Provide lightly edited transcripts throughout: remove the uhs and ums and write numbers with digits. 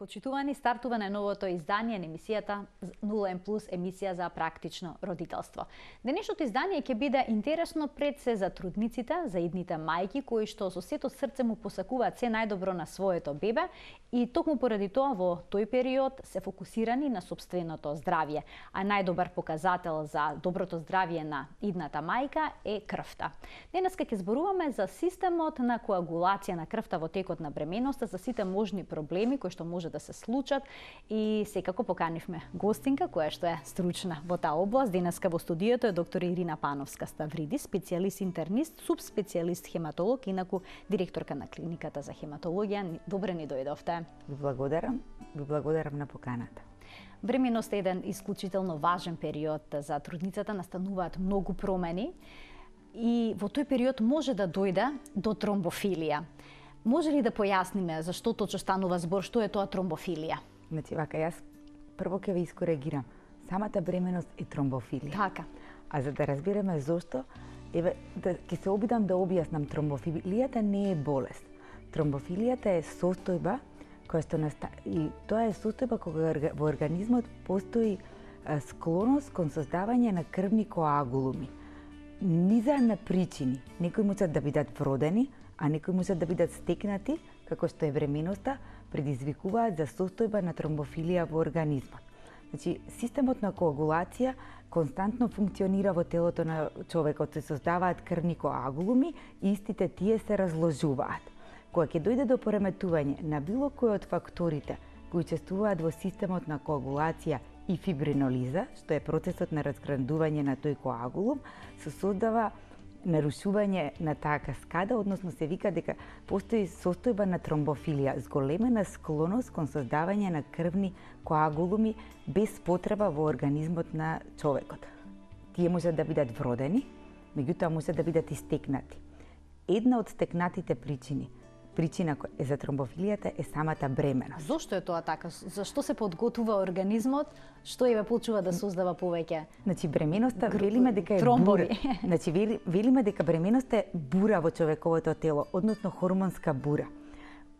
почитувани, стартува на новото издание на емисијата 0N+, емисија за практично родителство. Денешното издание ќе биде интересно пред се за трудниците, за идните мајки кои што со сето срце му посакуваат се најдобро на своето бебе и токму поради тоа во тој период се фокусирани на сопственото здравје, а најдобар показател за доброто здравје на идната мајка е крвта. Денеска ќе зборуваме за системот на коагулација на крвта во текот на бременоста, за сите можни проблеми кои што може да се случат и секако поканивме гостинка која што е стручна во таа област. Денеска во студиото е доктор Ирина Пановска-Ставридис, специјалист интернист, субспецијалист хематолог, инаку директорка на клиниката за хематологија. Добре ни дојдовте. Ви благодарам на поканата. Бременоста е еден исклучително важен период за трудницата, настануваат многу промени и во тој период може да дојде до тромбофилија. Може ли да појасниме зашто точно станува збор, што е тоа тромбофилија? Значи, јас прво ќе ви искоригирам. Самата бременост е тромбофилија. Така. А за да разбереме зошто, ќе се обидам да објаснам. Тромбофилијата не е болест. Тромбофилијата е состојба која што и тоа е состојба кога во организмот постои склоност кон создавање на крвни коагулуми. Низа на причини. Некои можат да бидат вродени, а некои можат да бидат стекнати, како што е бременоста, предизвикуваат за состојба на тромбофилија во организмот. Значи, системот на коагулација константно функционира во телото на човекот, се создаваат крвни коагулуми и истите тие се разложуваат. Кога ќе дојде до пореметување на било кој од факторите кои учествуваат во системот на коагулација и фибринолиза, што е процесот на разградување на тој коагулум, се создава нарушување на таа каскада, односно се вика дека постои состојба на тромбофилија, зголемена склоност кон создавање на крвни коагулуми без потреба во организмот на човекот. Тие можат да бидат вродени, меѓутоа можат да бидат и стекнати. Една од стекнатите причина е за тромбофилијата е самата бременост. Зошто е тоа така? Зашто се подготвува организмот, што ја почнува да создава повеќе? Значи бременоста велиме дека е тромбови. бура. Значи велиме дека бременоста е бура во човековото тело, односно хормонска бура.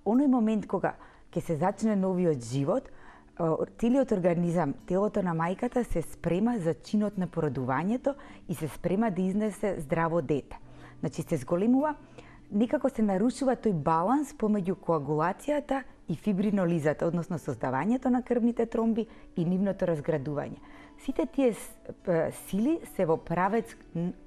Оној момент кога ќе се зачне новиот живот, целиот организам, телото на мајката се спрема за чинот на породувањето и се спрема да изнесе здраво дете. Значи се зголемува, некако се нарушува тој баланс помеѓу коагулацијата и фибринолизата, односно создавањето на крвните тромби и нивното разградување. Сите тие сили се во правец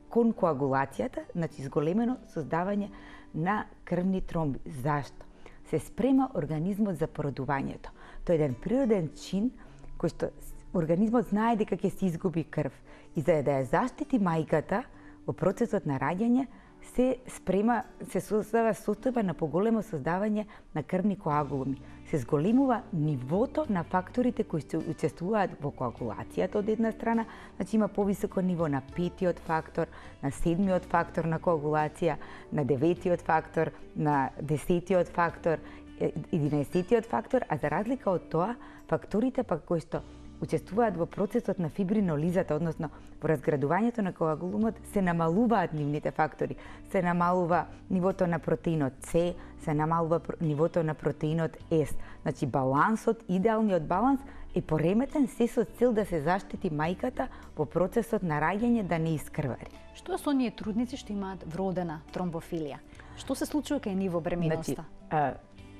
кон коагулацијата, значи зголемено создавање на крвни тромби. Зашто? Се спрема организмот за породувањето. Тоа е еден природен чин кој што организмот знае дека ќе се изгуби крв и за да ја заштити мајката во процесот на раѓање, се создава состојба на поголемо создавање на крвни коагулуми. Се зголемува нивото на факторите кои се учествуваат во коагулацијата од една страна, значи има повисоко ниво на 5-тиот фактор, на 7-тиот фактор на коагулација, на 9-тиот фактор, на 10-тиот фактор, 11-тиот фактор, а за разлика од тоа, факторите пак кои што учествуваат во процесот на фибринолизата, односно во разградувањето на коагулумот, се намалуваат нивните фактори. Се намалува нивото на протеинот С, се намалува нивото на протеинот С. Значи балансот, идеалниот баланс е пореметен се со цел да се заштити мајката во процесот на раѓање да не искрвари. Што е со оние трудници што имаат вродена тромбофилија? Што се случува кај нив во бременоста?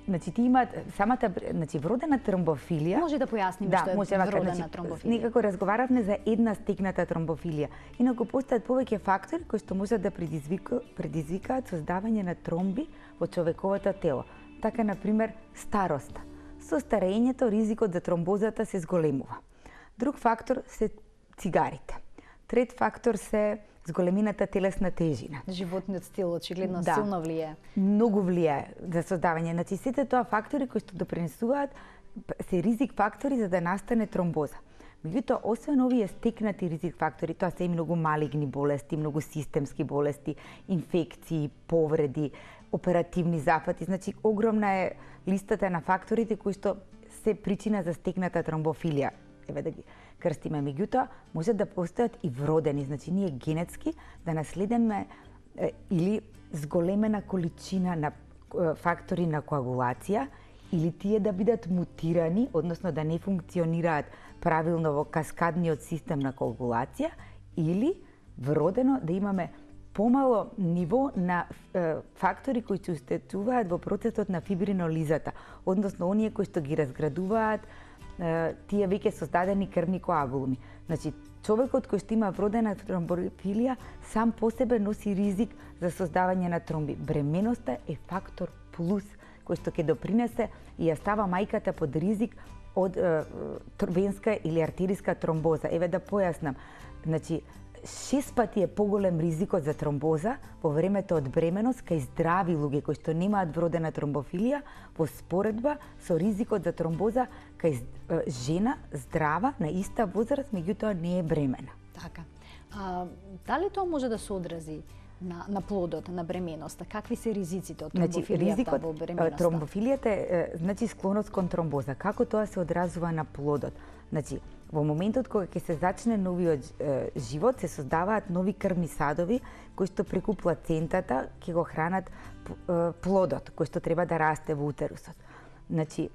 Значи тие имаат вродена тромбофилија. Може да појасниме што е вродена тромбофилија? Некако разговаравме за една стекната тромбофилија. Инаку постојат повеќе фактори кои што можат да предизвикаат создавање на тромби во човековото тело. Така, например, староста. Со старењето ризикот за тромбозата се зголемува. Друг фактор се цигарите. Трет фактор се зголемената телесна тежина. Животниот стил очигледно силно влијае. Многу влијае за создавање. Значи сите тоа фактори кои што допринесуваат се ризик фактори за да настане тромбоза. Меѓутоа, освен овие стекнати ризик фактори, тоа се и многу малигни болести, многу системски болести, инфекции, повреди, оперативни зафати. Значи огромна е листата на факторите кои што се причина за стекната тромбофилија. Еве да ги крстиме. Меѓутоа, може да постојат и вродени, значи ние генетски да наследиме или зголемена количина на фактори на коагулација или тие да бидат мутирани, односно да не функционираат правилно во каскадниот систем на коагулација, или вродено да имаме помало ниво на фактори кои се устечуваат во процесот на фибринолизата, односно оние кои што ги разградуваат тие веќе создадени крвни коагулуми. Значи, човекот кој што има вродена тромбофилија сам по себе носи ризик за создавање на тромби. Бременоста е фактор плюс кој што ќе допринесе и ја става мајката под ризик од венска или артериска тромбоза. Еве да појаснам. Значи, 6 пати е поголем ризикот за тромбоза во времето од бременост кај здрави луѓе кои што немаат вродена тромбофилија во споредба со ризикот за тромбоза кај жена здрава на иста возраст, меѓутоа не е бремена. Така. Дали тоа може да се одрази на плодот, на бременоста? Какви се ризиците од тромбофилијата во бременоста? Тромбофилијата е значи склоност кон тромбоза. Како тоа се одразува на плодот? Значи, во моментот кога ќе се зачне новиот живот, се создаваат нови крвни садови кои што преку плацентата ќе го хранат плодот кој што треба да расте во утерусот. Значи,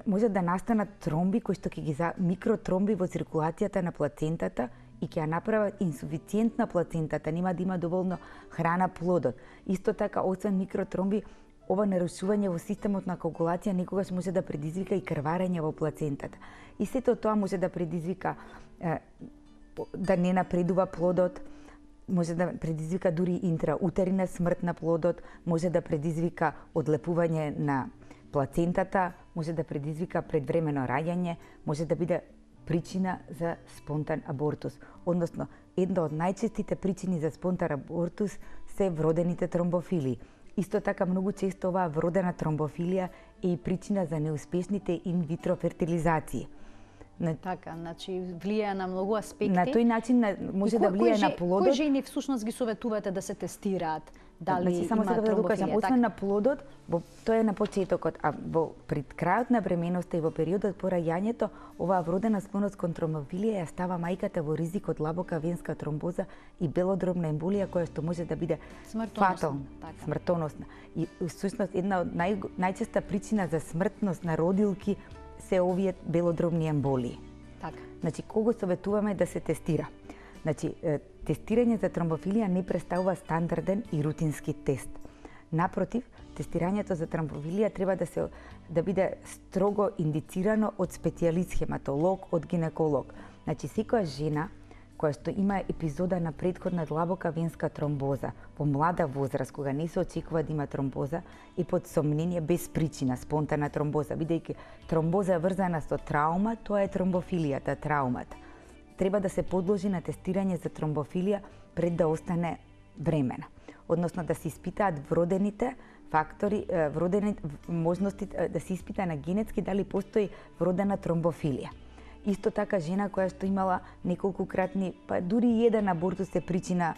може да настанат тромби кои што ќе ги микротромби во циркулацијата на плацентата и ќе ја направат инсуфициентна плацентата, нема да има доволно храна плодот. Исто така, освен микротромби, ова нарушување во системот на коагулација некогаш може да предизвика и крварење во плацентата. И сето тоа може да предизвика да не напредува плодот, може да предизвика дури интраутерина смрт на плодот, може да предизвика одлепување на плацентата, може да предизвика предвремено раѓање, може да биде причина за спонтан абортус. Односно, една од најчестите причини за спонтан абортус се вродените тромбофилии. Исто така, многу често оваа вродена тромбофилија е и причина за неуспешните инвитро фертилизации. Така, значи влијае на многу аспекти. На тој начин може да влијае на плодот. Кои жени всушност ги советувате да се тестираат? Дали значи, само сега да докажам, освен на плодот, тоа е на почетокот, а пред крајот на бременоста и во периодот по раѓањето, оваа вродена склоност кон тромбофилија ја става мајката во ризик од длабока венска тромбоза и белодробна емболија која што може да биде фатална, смртоносна. И всушност една од најчеста причина за смртност на родилки се овие белодробни емболии. Така. Значи, кого советуваме да се тестира? Значи, тестирање за тромбофилија не представува стандарден и рутински тест. Напротив, тестирањето за тромбофилија треба да биде строго индицирано од специјалист хематолог, од гинеколог. Значи, секоја жена која што има епизода на претходна длабока венска тромбоза во млада возраст, кога не се очекува да има тромбоза, и под сомнение без причина спонтана тромбоза, бидејќи тромбоза е врзана со траума, тоа е тромбофилијата, траумата. Треба да се подложи на тестирање за тромбофилија пред да остане бремена. Односно да се испитаат вродените фактори, можности да се испита на генетски дали постои вродена тромбофилија. Исто така, жена која што имала неколкукратни, па дури еден абортус е причина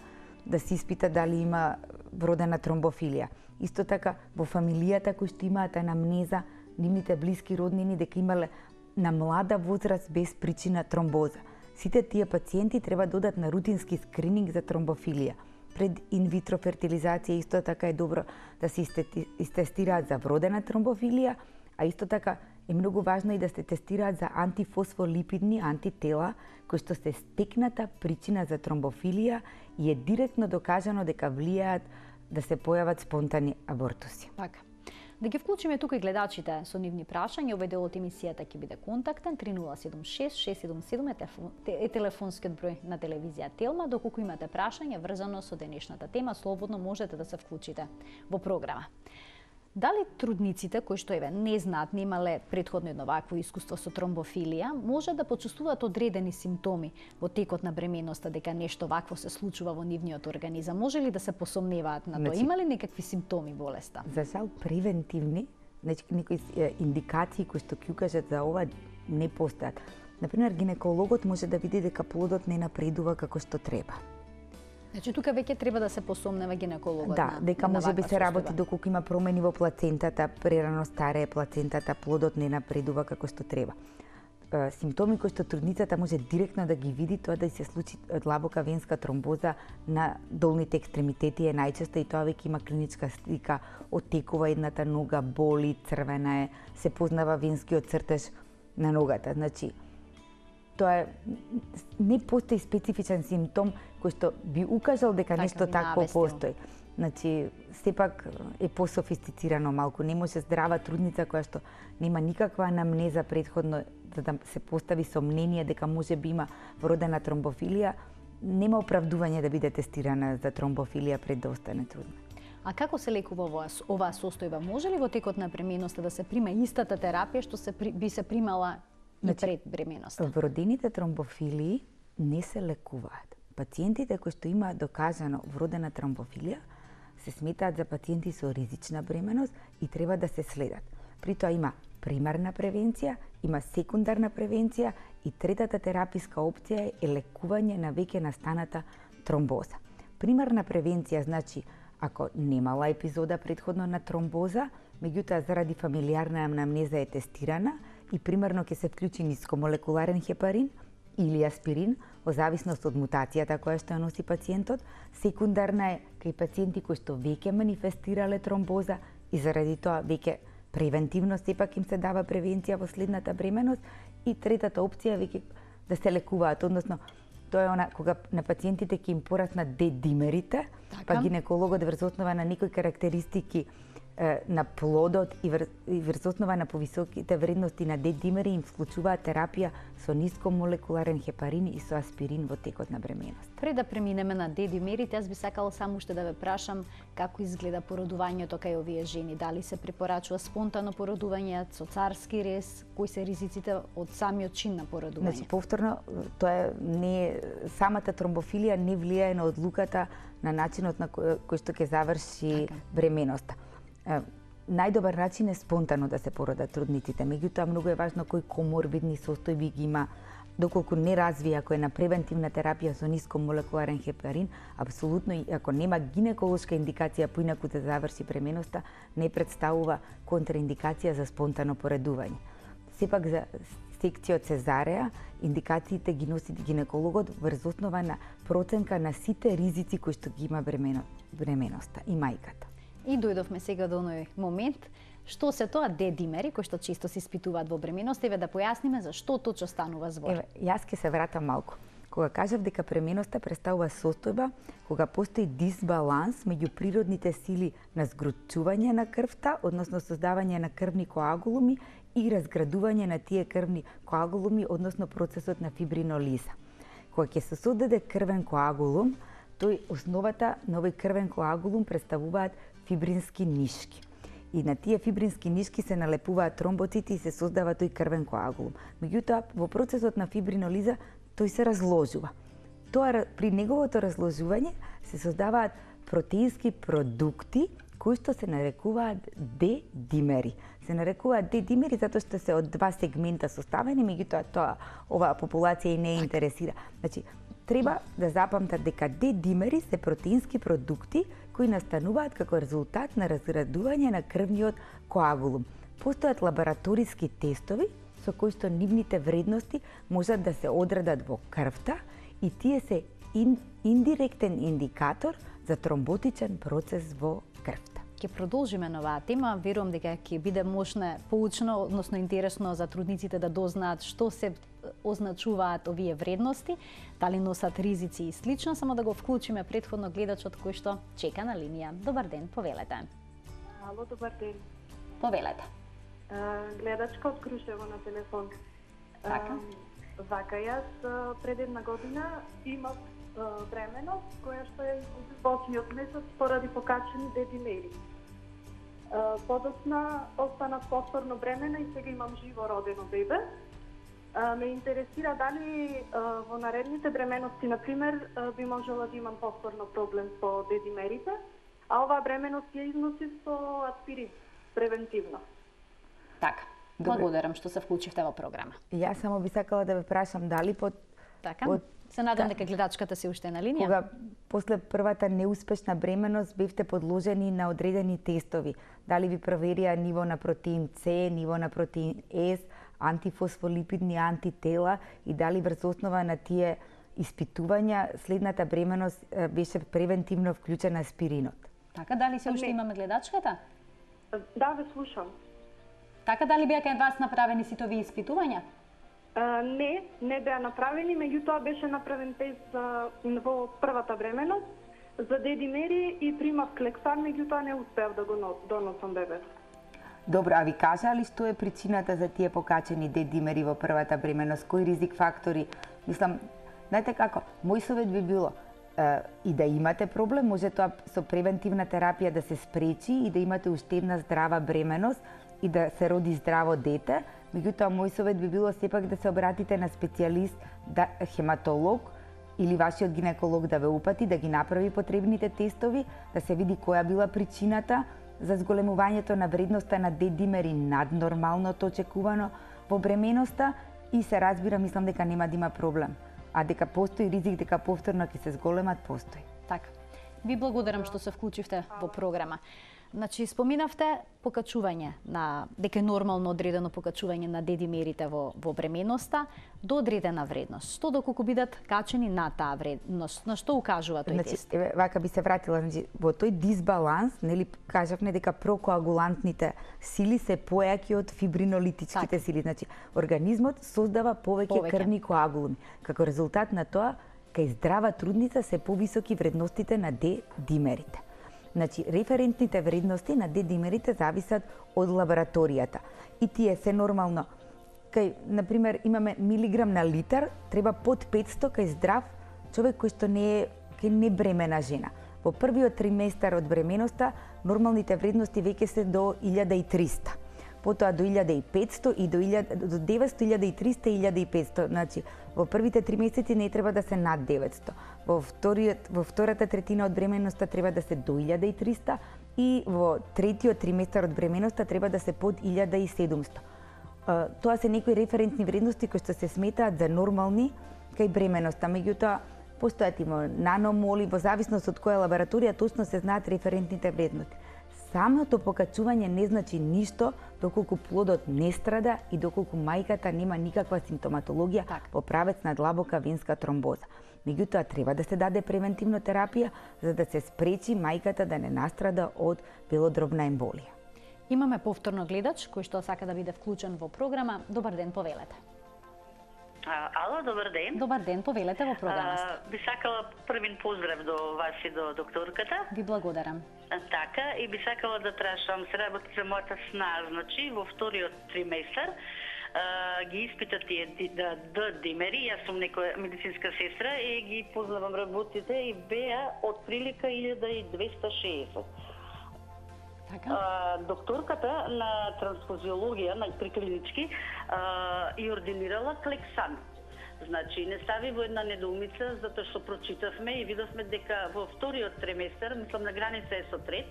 да се испита дали има вродена тромбофилија. Исто така, во фамилијата кои што имаат анамнеза, нивните блиски роднини дека имале на млада возраст без причина тромбоза. Сите тие пациенти треба да одат на рутински скрининг за тромбофилија. Пред инвитро фертилизација исто така е добро да се истестираат за вродена тромбофилија, а исто така е многу важно и да се тестираат за антифосфолипидни антитела, кои што се стекната причина за тромбофилија и е директно докажано дека влијаат да се појават спонтани абортуси. Така. Да ги вклучиме тука и гледачите со нивни прашања, овој дел од емисијата ќе биде контактен 3076-677 е телефонскиот број на телевизија Телма. Доколку имате прашање врзано со денешната тема, слободно можете да се вклучите во програма. Дали трудниците кои што не знаат, немале претходно едно вакво искуство со тромбофилија, може да почувствуваат одредени симптоми во текот на бременоста дека нешто вакво се случува во нивниот организам? Може ли да се посомневаат на тоа? Има ли некакви симптоми болеста? За жал превентивни, некои индикации кои што ќе укажат за ова не постојат. Например, гинекологот може да види дека плодот не напредува како што треба. Значи тука веќе треба да се посомнева гинекологот. Да, дека може би се работи доколку има промени во плацентата, прерано старее плацентата, плодот не напредува како што треба. симптоми кои што трудницата може директно да ги види, тоа да се случи длабока венска тромбоза на долните екстремитети е најчесто и тоа веќе има клиничка слика, оттекува едната нога, боли, црвена е, се познава венскиот цртеж на ногата. Значи, тоа не постои специфичен симптом кој што би укажал дека нешто такво постои. Значи, сепак е пософистицирано малку. Не може здрава трудница која што нема никаква анамнеза претходно, за да се постави сомнение дека може би има вродена тромбофилија, нема оправдување да биде тестирана за тромбофилија пред да остане трудна. А како се лекува оваа состојба? Може ли во текот на бременоста да се прима истата терапија што би се примала и пред бременоста? Вродените тромбофилии не се лекуваат. Пациентите кои што имаат докажано вродена тромбофилија се сметаат за пациенти со ризична бременост и треба да се следат. При тоа има примарна превенција, има секундарна превенција и третата тераписка опција е лекување на веќе настаната тромбоза. Примарна превенција значи ако немала епизода претходно на тромбоза, меѓутоа заради фамилиарна анамнеза е тестирана и примерно ќе се вклучи нискомолекуларен хепарин или аспирин, во зависност од мутацијата која што ја носи пациентот. Секундарна е кај пациенти кои што веќе манифестирале тромбоза и заради тоа веќе превентивно сепак им се дава превенција во следната бременост. И третата опција е веќе да се лекуваат, односно тоа е она кога на пациентите ќе им пораснат D-димерите, па гинекологот врз основа на некои карактеристики на плодот и врз основа на повисоките вредности на D-димери им вклучуваат терапија со нискомолекуларен хепарин и со аспирин во текот на бременост. Пред да преминеме на D-димерите, јас би сакала само уште да ве прашам како изгледа породувањето кај овие жени, дали се препорачува спонтано породување со царски рез, кои се ризиците од самиот чин на породување? Значи, повторно, тоа не самата тромбофилија не влијае на одлуката на начинот на кој што ќе заврши бременоста. Најдобар начин е спонтано да се породат трудниците, меѓутоа многу е важно кои коморбидни состојби ги има, доколку не развија, ако е на превентивна терапија со нискомолекуларен хепарин, апсолутно и ако нема гинеколошка индикација поинаку да заврши бременоста, не представува контраиндикација за спонтано поредување. Сепак за секција од цезареа, индикациите ги носи гинекологот врз основа на проценка на сите ризици кои што ги има бременоста и мајката. И дојдовме сега до оној момент, што се тоа D-димери, кои што често се испитуваат во бременост, еве да појасниме за што точно станува збор. Еве, јас ќе се вратам малку. Кога кажав дека бременоста представува состојба кога постои дисбаланс меѓу природните сили на згручување на крвта, односно создавање на крвни коагулуми и разградување на тие крвни коагулуми, односно процесот на фибринолиза. Кога ќе се создаде крвен коагулум, тој основата на овој крвен коагулум представуваат фибрински нишки. И на тие фибрински нишки се налепуваат тромбоцити и се создава тој крвен коагулум. Меѓутоа, во процесот на фибринолиза тој се разложува. Тоа при неговото разложување се создаваат протеински продукти кои што се нарекуваат D-димери. Се нарекуваат D-димери затоа што се од два сегмента составени, меѓутоа оваа популација и не интересира. Значи, треба да запамтат дека D-димери се протеински продукти кои настануваат како резултат на разградување на крвниот коагулум. Постојат лабораториски тестови со кои што нивните вредности можат да се одредат во крвта и тие се индиректен индикатор за тромботичен процес во крвта. Ќе продолжиме на оваа тема, верувам дека ќе биде можно поучно, односно интересно за трудниците да дознаат што се означуваат овие вредности, дали носат ризици и слично, само да го вклучиме претходно гледачот кој што чека на линија. Добар ден, повелете. Ало, добар ден. Повелете. Гледачка од Крушево на телефон. Така. Вака, јас пред една година имав бременост која што ја изгуби во 8-миот месец поради покачени D-димери. Подоцна останав повторно бремена и сега имам живо родено бебе. Ме интересира дали во наредните бременности, например, би можела да имам повторно проблем со D-димерите, а оваа бременост ја износи со аспирин, превентивно. Така, благодарам што се вклучивте во програма. Јас само би сакала да ве прашам дали се надам дека гледачката се уште на линија. Кога после првата неуспешна бременост бевте подложени на одредени тестови, дали ви проверија ниво на протеин С, ниво на протеин С, антифосфолипидни антитела и дали врз основа на тие испитувања следната бременост беше превентивно вклучен аспиринот. Така, дали се уште имаме гледачката? Да, ве слушам. Така, дали беа кај вас направени сите овие испитувања? Не беа направени, меѓутоа беше направен тест во првата бременост за дедимери и примав клексан, меѓутоа не успеав да го доносам бебе. Добро, а ви кажа ли што е причината за тие покачени дедимери во првата бременост? Кои ризик фактори? Мислам, знаете како, мој совет би било и да имате проблем, може тоа со превентивна терапија да се спречи и да имате уште една здрава бременост и да се роди здраво дете. Меѓутоа, мој совет би било сепак да се обратите на специјалист, хематолог или вашиот гинеколог да ве упати, да ги направи потребните тестови, да се види која била причината за зголемувањето на вредноста на дедимери над нормалното очекувано во бременоста и се разбира, мислам дека нема да има проблем. А дека постои ризик дека повторно ќе се зголемат, постои. Така. Ви благодарам што се вклучивте во програма. Значи, споминавте покачување дека е нормално одредено покачување на дедимерите во бременоста до одредена вредност. Што доколку бидат качени на таа вредност? На што укажува тој тест? Вака би се вратила, во тој дисбаланс, нели кажавме дека прокоагулантните сили се појаки од фибринолитичките сили. Значи, организмот создава повеќе крвни коагулуми. Како резултат на тоа, кај здрава трудница се повисоки вредностите на дедимерите. Значи, референтните вредности на дедимерите зависат од лабораторијата. И тие се нормално. Кај, например, имаме милиграм на литар, треба под 500 кај здрав човек кој што не е кај небремена жена. Во првиот триместар од бременоста, нормалните вредности веќе се до 1300. Потоа до 1500 и до 900, 1300 и 1500. Значи, во првите 3 месеци не треба да се над 900. Во втората третина од бременоста треба да се до 1300 и во третиот триместар од бременоста треба да се под 1700. Тоа се некои референтни вредности кои што се сметаат за нормални кај бременоста. Меѓутоа, постојат има наномоли, во зависност од која лабораторија точно се знаат референтните вредности. Самото покачување не значи ништо доколку плодот не страда и доколку мајката нема никаква симптоматологија во правец на длабока венска тромбоза. Меѓутоа, треба да се даде превентивна терапија за да се спречи мајката да не настрада од белодробна емболија. Имаме повторно гледач кој што сака да биде вклучен во програма. Добар ден, повелете. Ало, добар ден. Добар ден, повелете во програмата. Би сакала првин поздрав до вас и до докторката. Ви благодарам. Така, и би сакала да прашам, се работи за мојата сна, значи во вториот триместар ги испитат тие димери, јас сум некоја медицинска сестра и ги познавам работите и беа од прилика 1260. Така? Докторката на трансфузиологија, на приклинички, и ординирала клексан. Значи, не стави во една недоумица, затоа што прочитавме и видовме дека во вториот триместар, мислам на граница е со трет,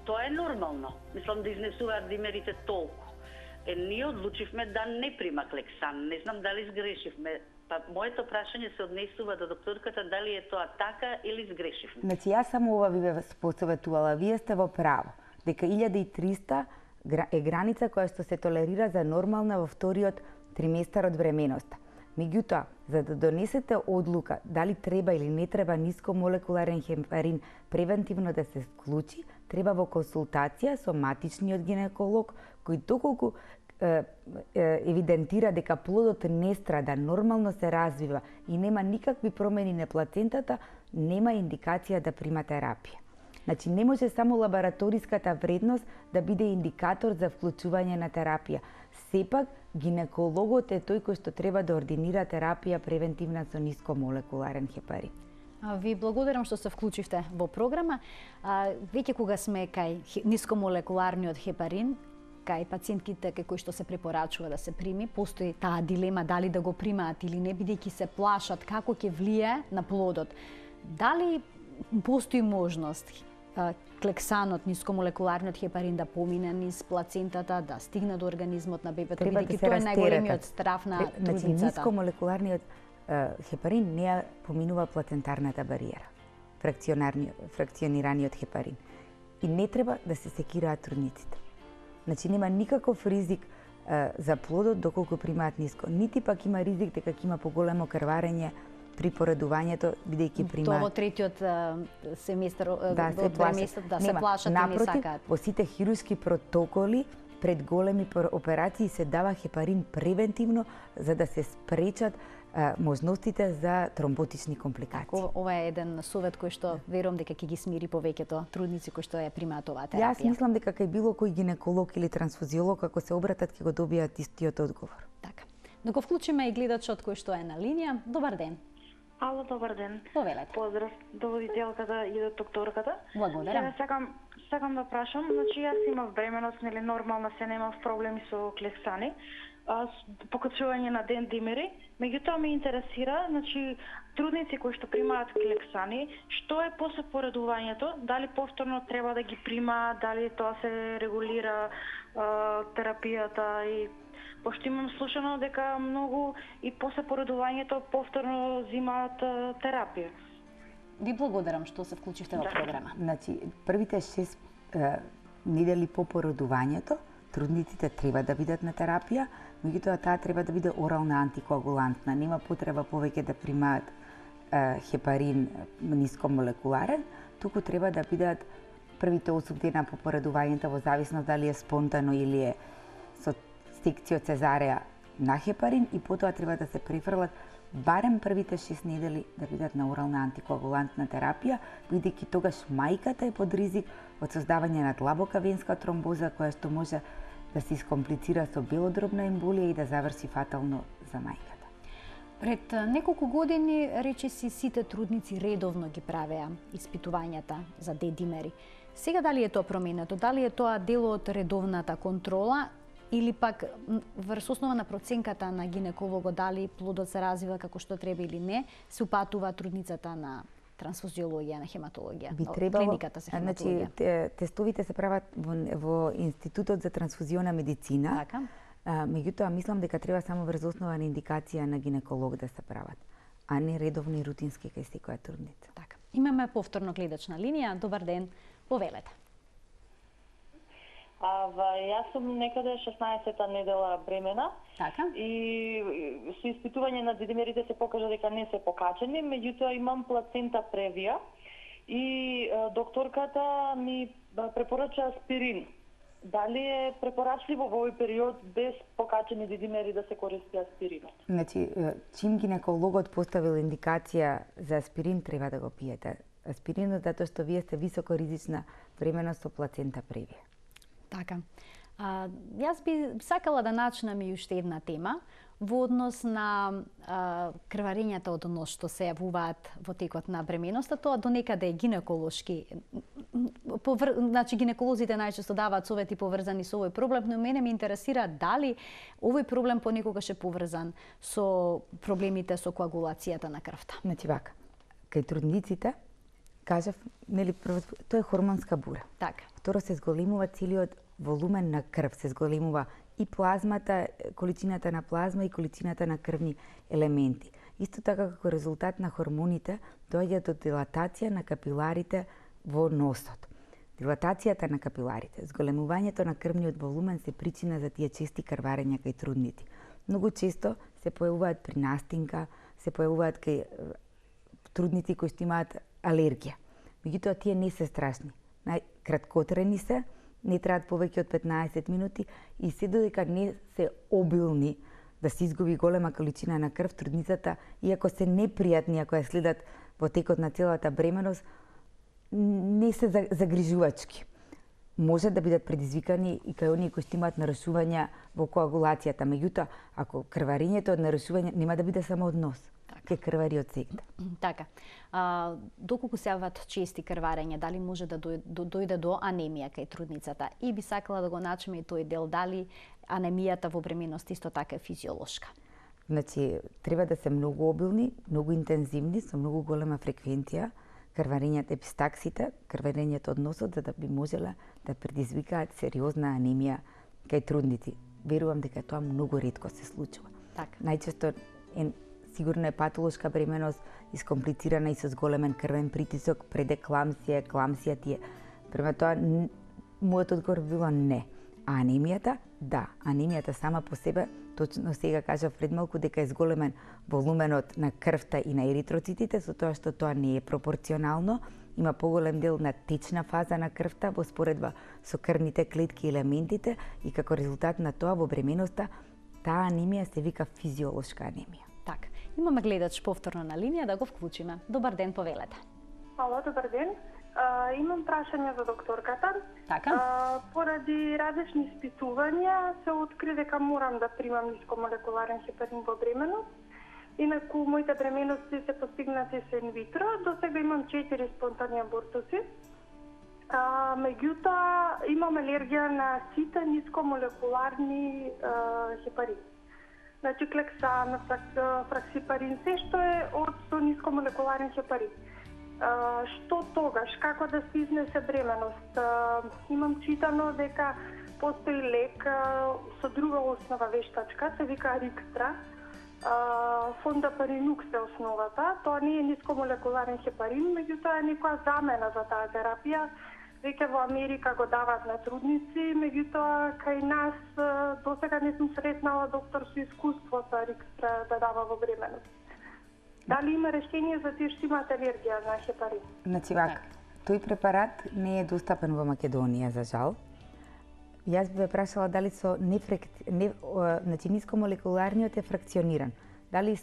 тоа е нормално. Мислам да изнесуваат димерите толку. Ние одлучивме да не прима клексан. Не знам дали сгрешивме. Па моето прашање се однесува до докторката дали е тоа така или сгрешивме. Значи, јас само ова ви ве посоветувала. Вие сте во право дека 1300 е граница која што се толерира за нормална во вториот триместар од бременоста. Меѓутоа, за да донесете одлука дали треба или не треба нискомолекуларен хепарин превентивно да се вклучи, треба во консултација со матичниот гинеколог, кој доколку евидентира дека плодот не страда, нормално се развива и нема никакви промени на плацентата, нема индикација да прима терапија. Значи, не може само лабораториската вредност да биде индикатор за вклучување на терапија. Сепак, гинекологот е тој кој што треба да ординира терапија превентивна со нискомолекуларен хепарин. Ви благодарам што се вклучивте во програма. Веќе кога сме кај нискомолекуларниот хепарин, кај пациентките кај кои што се препорачува да се прими, постои таа дилема дали да го примаат или не, бидејќи се плашат како ќе влие на плодот. Дали постои можност клексанот, нискомолекуларниот хепарин да помине низ плацентата, да стигне до организмот на бебето, бидејќи тоа е најголемиот страв на трудницата. Значи, нискомолекуларниот хепарин не поминува плацентарната бариера, фракционираниот хепарин. И не треба да се секираат трудниците. Значи, нема никаков ризик за плодот доколку примаат ниско. Нити пак има ризик дека ќе има поголемо крварење при поредувањето, бидејќи примаат... Тоа во третиот семестар, се плашат и не сакаат. Во сите хируршки протоколи пред големи операции се дава хепарин превентивно за да се спречат можностите за тромботични компликации. Ова е еден совет кој што верувам дека ќе ги смири повеќето трудници кои што ја примаат оваа терапија. Јас мислам дека кај било кој гинеколог или трансфузиолог ако се обратат ќе го добијат истиот одговор. Така. Да го вклучиме и гледачот кој што е на линија. Добар ден. Ало, добар ден. Повелете. Поздрав до водителката и до докторката. Благодарам. Сакам да прашам, значи јас имав бременост, нели нормална се, немав проблеми со клексани, покачување на дендимери, меѓутоа ме интересира, значи трудници кои што примаат клексани, што е после поредувањето, дали повторно треба да ги примаат, дали тоа се регулира терапијата и пошто имам слушано дека многу и после поредувањето повторно взимаат терапија. Ви благодарам што се вклучивте во програма. Значи, првите 6 недели по породувањето, трудниците треба да бидат на терапија, меѓутоа таа треба да биде орална антикоагулантна. Нема потреба повеќе да примаат хепарин нискомолекуларен, туку треба да бидат првите 8 дена по поредувањето во зависност дали е спонтано или е со секција цезареа на хепарин и потоа треба да се префрлат барем првите 6 недели да бидат на орална антикоагулантна терапија, бидејќи тогаш мајката е под ризик од создавање на длабока венска тромбоза која што може да се искомплицира со белодробна емболија и да заврши фатално за мајката. Пред неколку години речиси сите трудници редовно ги правеа испитувањата за D-димери. Сега дали е тоа променето? Дали е тоа дел од редовната контрола или пак врз основа на проценката на гинекологот дали плодот се развива како што треба или не, се упатува трудницата на трансфузиологија, на хематологија, клиниката за хематологија. Значи, тестовите се прават во Институтот за трансфузиона медицина. Така. Меѓутоа, мислам дека треба само врз основа на индикација на гинеколог да се прават, а не редовни рутински кај секоја трудница. Така. Имаме повторно гледач на линија. Добар ден. Повелете. Јас сум некаде 16-та недела бремена. Така. И со испитување на дедимерите се покажа дека не се покачени, меѓутоа имам плацента превија и докторката ми препорача аспирин. Дали е препорачливо во овој период без покачени дедимери да се користи аспиринот? Значи, чим гинекологот поставил индикација за аспирин, треба да го пиете. Аспиринот затоа што вие сте високо ризична бременост со плацента превија. Така. Јас би сакала да начнам и уште една тема во однос на крварењата од нос што се јавуваат во текот на бременоста. Тоа до некаде е гинеколошки. Значи, гинеколозите најчесто даваат совети поврзани со овој проблем, но мене ме интересира дали овој проблем понекогаш е поврзан со проблемите со коагулацијата на крвта. Значи, вака, кај трудниците, кажав, нели, тоа е хормонска бура. Така. Второ, се зголемува целиот волумен на крв, се зголемува и плазмата, количината на плазма и количината на крвни елементи. Исто така како резултат на хормоните доаѓа до дилатација на капиларите во носот. Дилатацијата на капиларите, зголемувањето на крвниот волумен се причина за тие чести крварења кај трудници. Многу често се појавуваат при настинка, се појавуваат кај трудници кои што имаат алергија. Меѓутоа тие не се страшни. Краткотрени се, не траат повеќе од 15 минути и се додека не се обилни да се изгуби голема количина на крв, трудницата, иако се непријатни ако ја следат во текот на целата бременост, не се загрижувачки. Може да бидат предизвикани и кај оние кои што имаат нарушувања во коагулацијата, меѓутоа ако крварењето од нарушување нема да биде само од нос. Ке крвари од сегда. Така. Доколку се јават чести крварења, дали може да дојде до анемија кај трудницата? И би сакала да го начнеме и тој дел, дали анемијата во бременност исто така е физиолошка? Значи, треба да се многу обилни, многу интензивни, со многу голема фреквенција, крварењата епистаксите, крварењето од носот, за да би можела да предизвикаат сериозна анемија кај трудници. Верувам дека тоа многу ретко се случува. Така. Најчесто сигурно е патолошка бременост, искомплицирана и со зголемен крвен притисок, кламсија ти е. Према тоа, мојот одговор било не. А анемијата да, анемијата сама по себе, точно сега кажав пред малку дека е зголемен волуменот на крвта и на еритроцитите, со тоа што тоа не е пропорционално, има поголем дел на течна фаза на крвта во споредба со крвните клетки и елементите и како резултат на тоа во бременоста таа анемија се вика физиолошка анемија. Така, имаме гледач повторно на линија, да го вклучиме. Добар ден, повелете. Ало, добар ден. Имам прашање за докторката. Така. Поради различни испитувања се откри дека морам да примам нискомолекуларен хепарин во бременост. Инаку моите бременности се постигнати со инвитро. До сега имам 4 спонтанни абортуси. Меѓутоа имам алергија на сите нискомолекуларни хепарини. Значи клексан, фраксипарин, се што е од со нискомолекуларен хепарин. Што тогаш, како да се изнесе бременост? Имам читано дека постои лек со друга основа вештачка, се вика Рикстра. Фондапаринукс е основата. Тоа не е нискомолекуларен хепарин, меѓутоа е некоја замена за таа терапија. Веќе во Америка го дават на трудници, меѓутоа кај нас досега не сум сретнала доктор со искуство со Рикстра да дава во бременост. Дали има решение за тие што имаат алергија на хепарин? Значи вака, тој препарат не е достапен во Македонија, за жал. Јас би ве прашала дали со значи нискомолекуларниот е фракциониран. Дали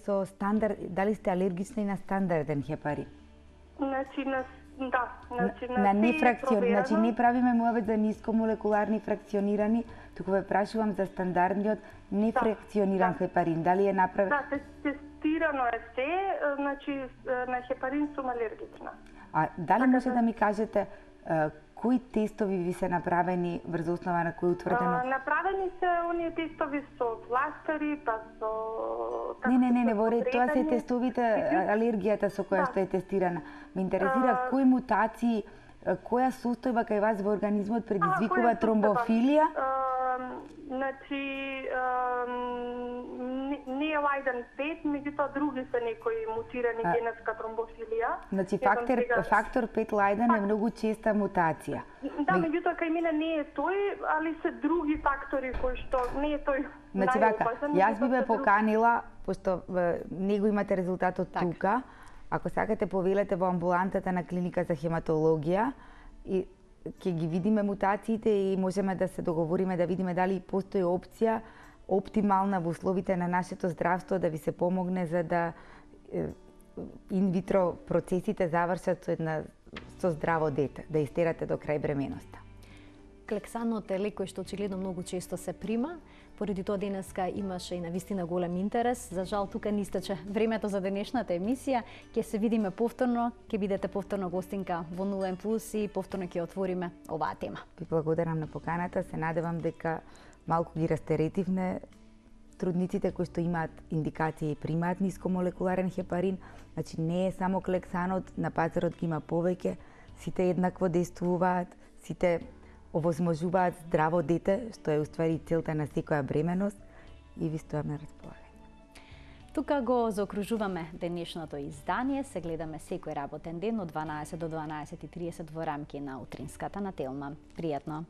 сте алергични на стандарден хепарин? Значи да, на нефракциониран, значи не правиме муавет за нискомолекуларни фракционирани, туку ве прашувам за стандардниот нефракциониран хепарин. Дали е направен? Да, тестирано е се, значи на хепарин сум алергична. А дали може да ми кажете кои тестови ви се направени врз основа на кој утврдено? Направени се оние тестови со фластери, па со... Не, тоа се тестовите, алергијата со која што е тестирана. Ме интересира кои мутации, која состојба кај вас во организмот предизвикува тромбофилија? Значи, не е Лајден 5, меѓутоа други се некои мутирани генетска тромбофилија. Значи, фактор 5 Лајден е многу честа мутација. Да, меѓутоа кај мене не е тој, али се други фактори кои што не е тој. Значи, вака, јас би ве поканила, пошто не го имате резултатот тука, ако сакате повелете во амбулантата на клиника за хематологија и ќе ги видиме мутациите и можеме да се договориме да видиме дали постои опција оптимална во условите на нашето здравство да ви се помогне за да инвитро процесите завршат со здраво дете, да истерате до крај бременоста. Клексанот е лек кој што очигледно многу често се прима. Поради тоа денеска имаше и навистина голем интерес. За жал тука ни истече времето за денешната емисија. Ќе се видиме повторно, ќе бидете повторно гостинка во 0N+ и повторно ќе отвориме оваа тема. Ви благодарам на поканата, се надевам дека малку ги растеретивме трудниците кои што имаат индикации и примаат нискомолекуларен хепарин. Значи не е само клексанот, на пазарот ги има повеќе, сите еднакво действуваат, сите овозможуваат здраво дете, што е уствари целта на секоја бременост и ви стојам на располагање. Тука го заокружуваме денешното издание, се гледаме секој работен ден од 12 до 12:30 во рамки на утринската на Телма. Пријатно!